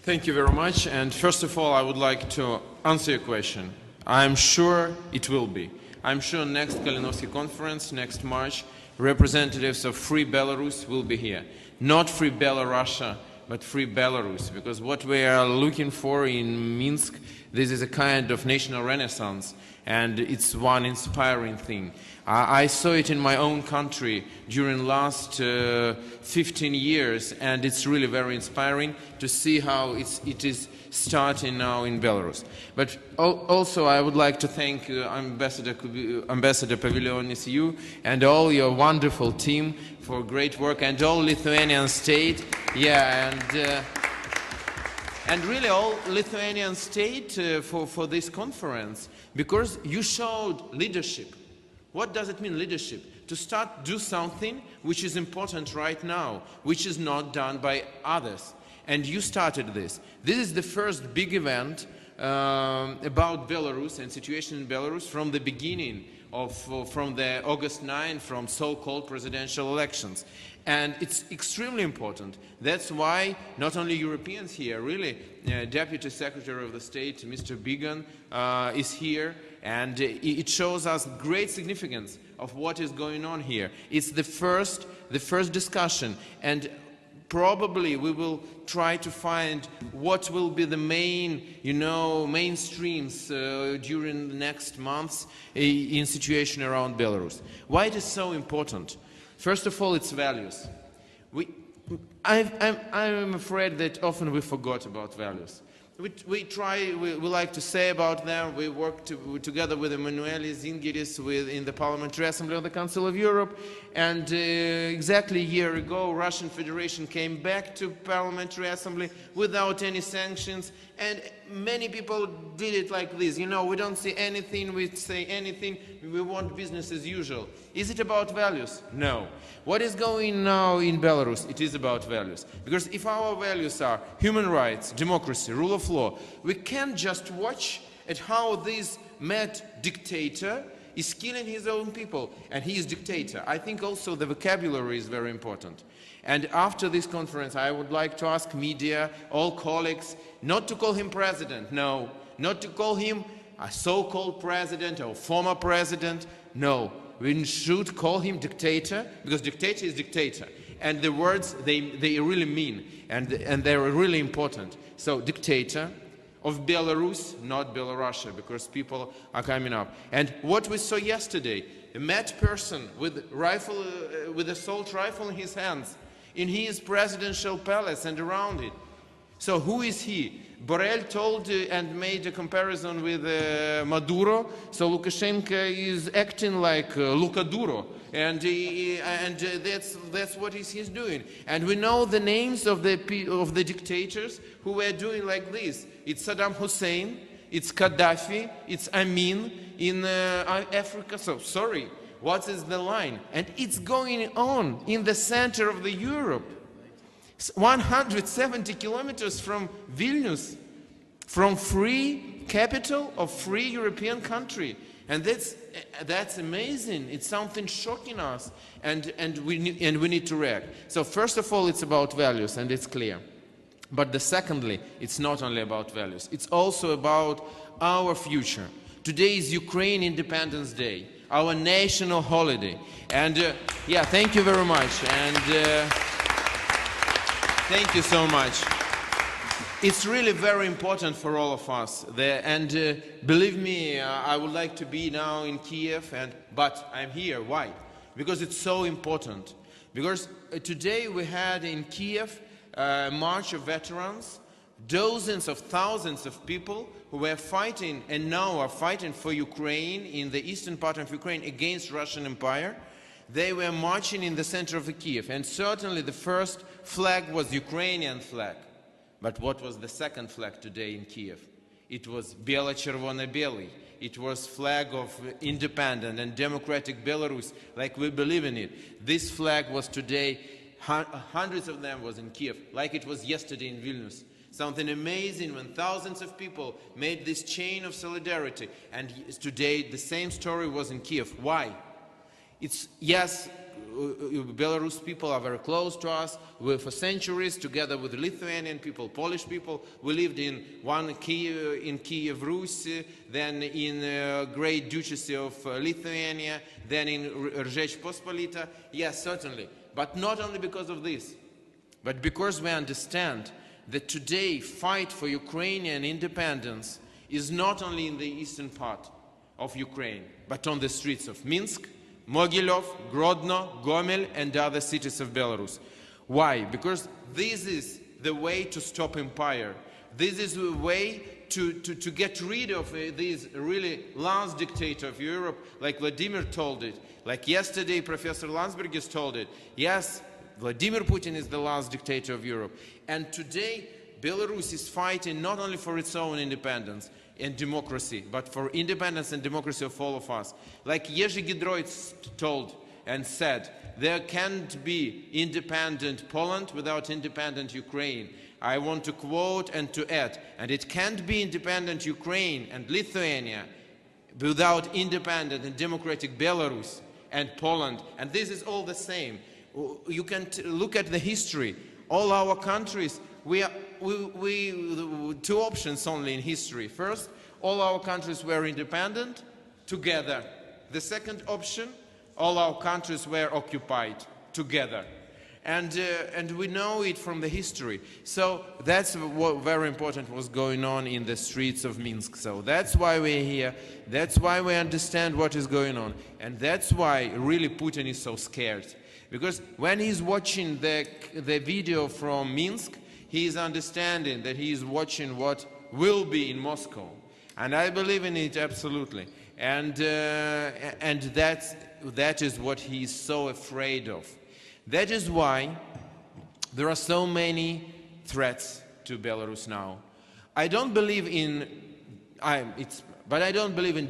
Thank you very much. And first of all, I would like to answer your question. I'm sure it will be. I'm sure next Kalinovsky conference, next March, representatives of Free Belarus will be here. Not Free Belarus, but Free Belarus, because what we are looking for in Minsk, this is a kind of national renaissance, and it's one inspiring thing. I saw it in my own country during last 15 years, and it's really very inspiring to see how it is starting now in Belarus. But also I would like to thank Ambassador Pavilionis, you and all your wonderful team for great work, and all Lithuanian state, and really all Lithuanian state for this conference, because you showed leadership. What does it mean, leadership? To start do something which is important right now, which is not done by others. And you started this. This is the first big event about Belarus and situation in Belarus from the beginning of, from the August 9, from so-called presidential elections. And it's extremely important. That's why not only Europeans here, really, Deputy Secretary of the State, Mr. Bigan, is here, and it shows us great significance of what is going on here. It's the first discussion, and probably we will try to find what will be the main, mainstreams during the next months in situation around Belarus. Why it is so important? First of all, it's values. I'm afraid that often we forgot about values. We like to say about them. We work together with Emanuele Zingiris in the Parliamentary Assembly of the Council of Europe, and exactly a year ago, Russian Federation came back to Parliamentary Assembly without any sanctions, and many people did it like this. We don't see anything, we say anything, we want business as usual. Is it about values? No. What is going now in Belarus? It is about values. Because if our values are human rights, democracy, rule of law, we can't just watch at how this mad dictator is killing his own people, and he is dictator. I think also the vocabulary is very important. And after this conference, I would like to ask media, all colleagues, not to call him president, no. Not to call him a so-called president or former president, no. We should call him dictator, because dictator is dictator. And the words, they really mean, and they're really important. So, dictator of Belarus, not Belarus, because people are coming up. And what we saw yesterday, a mad person with rifle, with assault rifle in his hands, in his presidential palace and around it. So who is he? Borrell told and made a comparison with Maduro. So Lukashenko is acting like Lucaduro, and that's what he's doing. And we know the names of the dictators who were doing like this. It's Saddam Hussein, it's Gaddafi, it's Amin in Africa. So sorry, what is the line? And it's going on in the center of the Europe. 170 kilometers from Vильnюse, from free capital of free European country. And that's amazing. It's something shocking us, and we need to react. So first of all, it's about values, and it's clear. But secondly, it's not only about values. It's also about our future. Today is Ukraine Independence Day, our national holiday. And thank you very much. And thank you so much. It's really very important for all of us. And believe me, I would like to be now in Kiev, but I'm here. Why? Because it's so important. Because today we had in Kiev a march of veterans, dozens of thousands of people who were fighting and now are fighting for Ukraine in the eastern part of Ukraine against Russian Empire. They were marching in the center of Kiev, and certainly the first flag was Ukrainian flag. But what was the second flag today in Kiev? It was Бело-Червоно-Белый. It was flag of independent and democratic Belarus, like we believe in it. This flag was today, hundreds of them was in Kiev, like it was yesterday in Vильnюse. Something amazing when thousands of people made this chain of solidarity. And today the same story was in Kiev. Why? It's, yes, Belarus people are very close to us. For centuries, together with Lithuanian people, Polish people, we lived in Kiev, Rus, then in Great Duchy of Lithuania, then in Rzeczpospolita. Yes, certainly. But not only because of this, but because we understand that today fight for Ukrainian independence is not only in the eastern part of Ukraine, but on the streets of Minsk, Mogilov, Grodno, Gomel, and other cities of Belarus. Why? Because this is the way to stop empire. This is the way to get rid of this really last dictator of Europe, like Vladimir told it. Like yesterday, Professor Landsbergis told it. Yes, Vladimir Putin is the last dictator of Europe. And today, Belarus is fighting not only for its own independence and democracy, but for independence and democracy of all of us. Like Jerzy Giedroyc told and said, there can't be independent Poland without independent Ukraine. I want to quote and to add, and it can't be independent Ukraine and Lithuania without independent and democratic Belarus and Poland. And this is all the same. You can look at the history. All our countries, two options only in history. First, all our countries were independent together. The second option, all our countries were occupied together. And we know it from the history. So that's what very important was going on in the streets of Minsk. So that's why we're here. That's why we understand what is going on. And that's why really Putin is so scared. Because when he's watching the video from Minsk, he is understanding that he is watching what will be in Moscow. And I believe in it absolutely. And that is what he is so afraid of. That is why there are so many threats to Belarus now. I don't believe in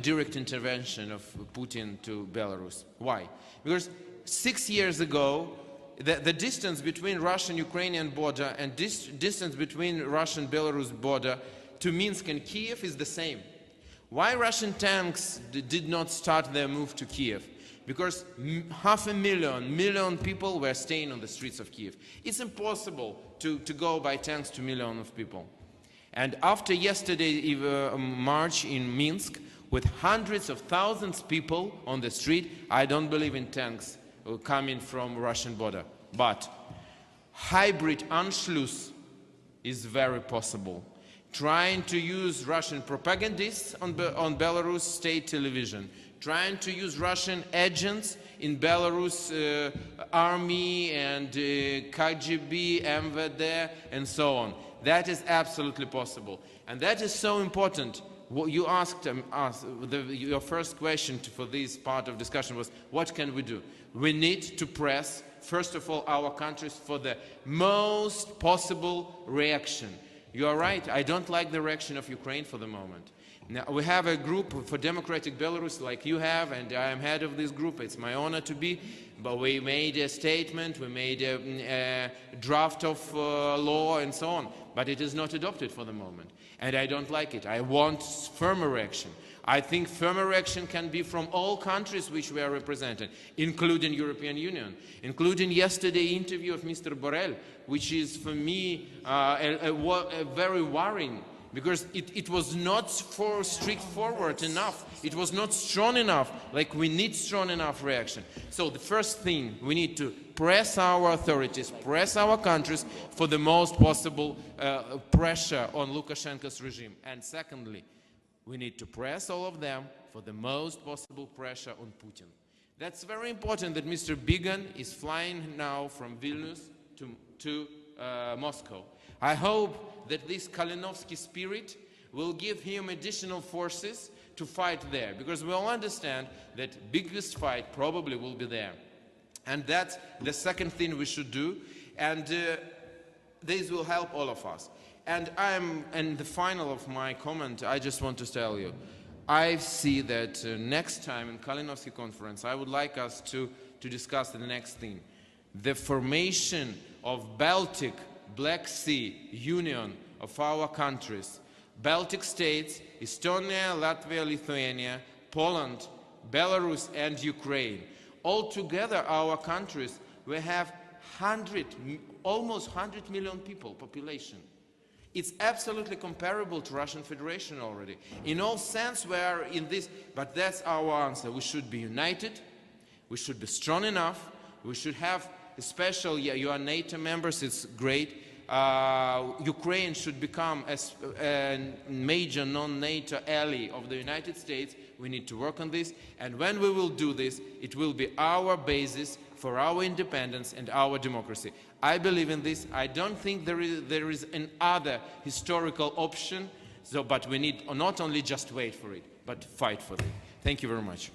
direct intervention of Putin to Belarus. Why? Because 6 years ago, the distance between Russian-Ukrainian border and distance between Russian-Belarus border to Minsk and Kiev is the same. Why Russian tanks did not start their move to Kiev? Because 500,000 people were staying on the streets of Kiev. It's impossible to go by tanks to millions of people. And after yesterday march in Minsk, with hundreds of thousands of people on the street, I don't believe in tanks coming from Russian border. But hybrid Anschluss is very possible. Trying to use Russian propagandists on Belarus state television, trying to use Russian agents in Belarus army and KGB, MVD, and so on. That is absolutely possible. And that is so important. What you asked us, your first question for this part of discussion was, what can we do? We need to press, first of all, our countries for the most possible reaction. You are right, I don't like the reaction of Ukraine for the moment. Now, we have a group for democratic Belarus like you have, and I am head of this group. It's my honor to be. But we made a statement, we made a draft of law and so on. But it is not adopted for the moment. And I don't like it. I want firmer action. I think firmer action can be from all countries which we are represented, including European Union, including yesterday's interview of Mr. Borrell, which is for me a very worrying. Because it was not straightforward enough. It was not strong enough, like we need strong enough reaction. So the first thing, we need to press our authorities, press our countries for the most possible pressure on Lukashenko's regime. And secondly, we need to press all of them for the most possible pressure on Putin. That's very important that Mr. Bigan is flying now from Vильнюсе to Moscow. I hope that this Kalinovsky spirit will give him additional forces to fight there, because we all understand that biggest fight probably will be there. And that's the second thing we should do, and this will help all of us. And in the final of my comment, I just want to tell you, I see that next time in Kalinovsky conference, I would like us to discuss the next thing. The formation of Baltic Black Sea Union of our countries, Baltic states, Estonia, Latvia, Lithuania, Poland, Belarus and Ukraine. Altogether, our countries, we have almost 100 million people population. It's absolutely comparable to Russian Federation already. In all sense, we are in this, but that's our answer. We should be united, we should be strong enough, we should have a special, yeah, you are NATO members, it's great. Ukraine should become a major non-NATO ally of the United States. We need to work on this, and when we will do this, it will be our basis for our independence and our democracy. I believe in this. I don't think there is another historical option, but we need not only just wait for it, but fight for it. Thank you very much.